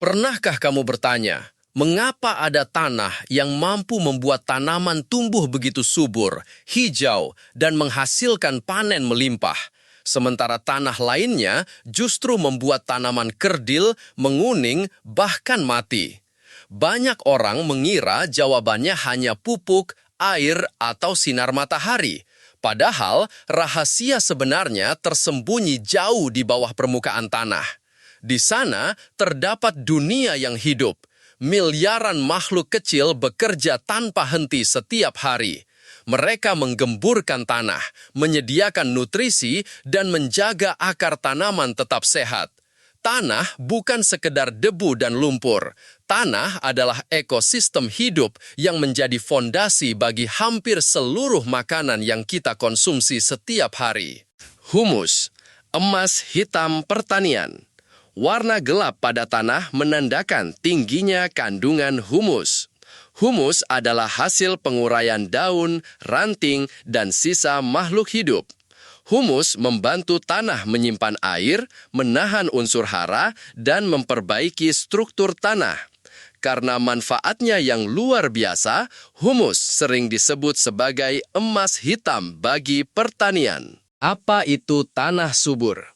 Pernahkah kamu bertanya, mengapa ada tanah yang mampu membuat tanaman tumbuh begitu subur, hijau, dan menghasilkan panen melimpah? Sementara tanah lainnya justru membuat tanaman kerdil, menguning, bahkan mati. Banyak orang mengira jawabannya hanya pupuk, air, atau sinar matahari. Padahal rahasia sebenarnya tersembunyi jauh di bawah permukaan tanah. Di sana terdapat dunia yang hidup. Miliaran makhluk kecil bekerja tanpa henti setiap hari. Mereka menggemburkan tanah, menyediakan nutrisi, dan menjaga akar tanaman tetap sehat. Tanah bukan sekedar debu dan lumpur. Tanah adalah ekosistem hidup yang menjadi fondasi bagi hampir seluruh makanan yang kita konsumsi setiap hari. Humus, emas hitam pertanian. Warna gelap pada tanah menandakan tingginya kandungan humus. Humus adalah hasil penguraian daun, ranting, dan sisa makhluk hidup. Humus membantu tanah menyimpan air, menahan unsur hara, dan memperbaiki struktur tanah. Karena manfaatnya yang luar biasa, humus sering disebut sebagai emas hitam bagi pertanian. Apa itu tanah subur?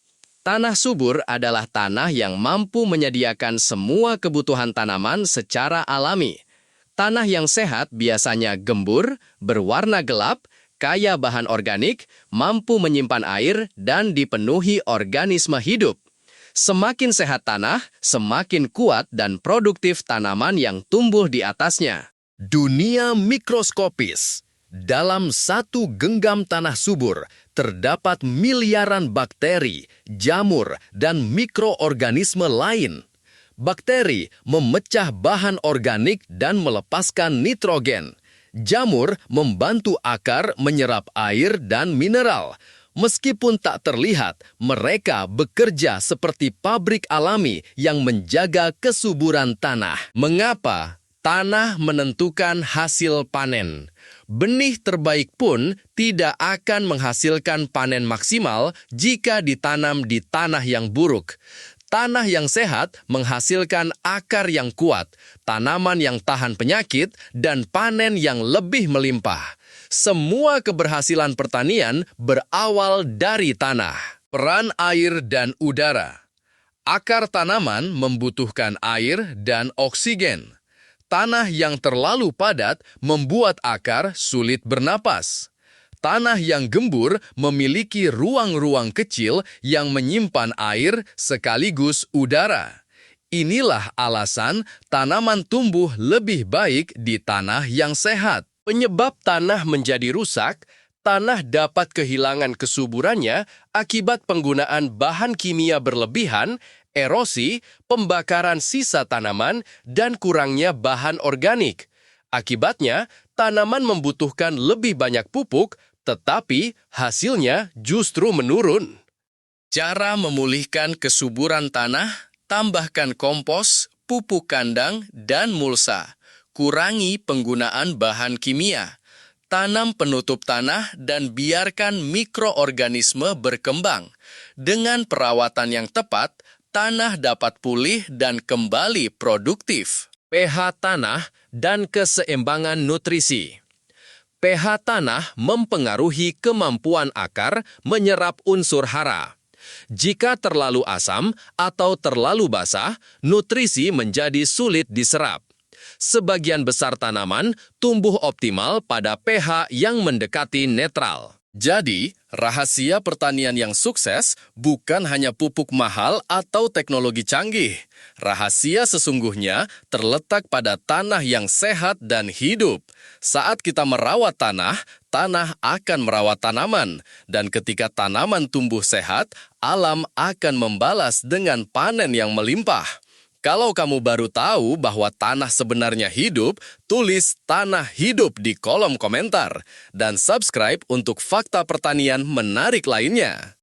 Tanah subur adalah tanah yang mampu menyediakan semua kebutuhan tanaman secara alami. Tanah yang sehat biasanya gembur, berwarna gelap, kaya bahan organik, mampu menyimpan air, dan dipenuhi organisme hidup. Semakin sehat tanah, semakin kuat dan produktif tanaman yang tumbuh di atasnya. Dunia mikroskopis. Dalam satu genggam tanah subur, terdapat miliaran bakteri, jamur, dan mikroorganisme lain. Bakteri memecah bahan organik dan melepaskan nitrogen. Jamur membantu akar menyerap air dan mineral. Meskipun tak terlihat, mereka bekerja seperti pabrik alami yang menjaga kesuburan tanah. Mengapa? Tanah menentukan hasil panen. Benih terbaik pun tidak akan menghasilkan panen maksimal jika ditanam di tanah yang buruk. Tanah yang sehat menghasilkan akar yang kuat, tanaman yang tahan penyakit, dan panen yang lebih melimpah. Semua keberhasilan pertanian berawal dari tanah. Peran air dan udara. Akar tanaman membutuhkan air dan oksigen. Tanah yang terlalu padat membuat akar sulit bernapas. Tanah yang gembur memiliki ruang-ruang kecil yang menyimpan air sekaligus udara. Inilah alasan tanaman tumbuh lebih baik di tanah yang sehat. Penyebab tanah menjadi rusak, tanah dapat kehilangan kesuburannya akibat penggunaan bahan kimia berlebihan, erosi, pembakaran sisa tanaman, dan kurangnya bahan organik. Akibatnya, tanaman membutuhkan lebih banyak pupuk, tetapi hasilnya justru menurun. Cara memulihkan kesuburan tanah, tambahkan kompos, pupuk kandang, dan mulsa. Kurangi penggunaan bahan kimia. Tanam penutup tanah dan biarkan mikroorganisme berkembang. Dengan perawatan yang tepat, tanah dapat pulih dan kembali produktif. pH tanah dan keseimbangan nutrisi. pH tanah mempengaruhi kemampuan akar menyerap unsur hara. Jika terlalu asam atau terlalu basah, nutrisi menjadi sulit diserap. Sebagian besar tanaman tumbuh optimal pada pH yang mendekati netral. Jadi, rahasia pertanian yang sukses bukan hanya pupuk mahal atau teknologi canggih. Rahasia sesungguhnya terletak pada tanah yang sehat dan hidup. Saat kita merawat tanah, tanah akan merawat tanaman. Dan ketika tanaman tumbuh sehat, alam akan membalas dengan panen yang melimpah. Kalau kamu baru tahu bahwa tanah sebenarnya hidup, tulis "tanah hidup" di kolom komentar. Dan subscribe untuk fakta pertanian menarik lainnya.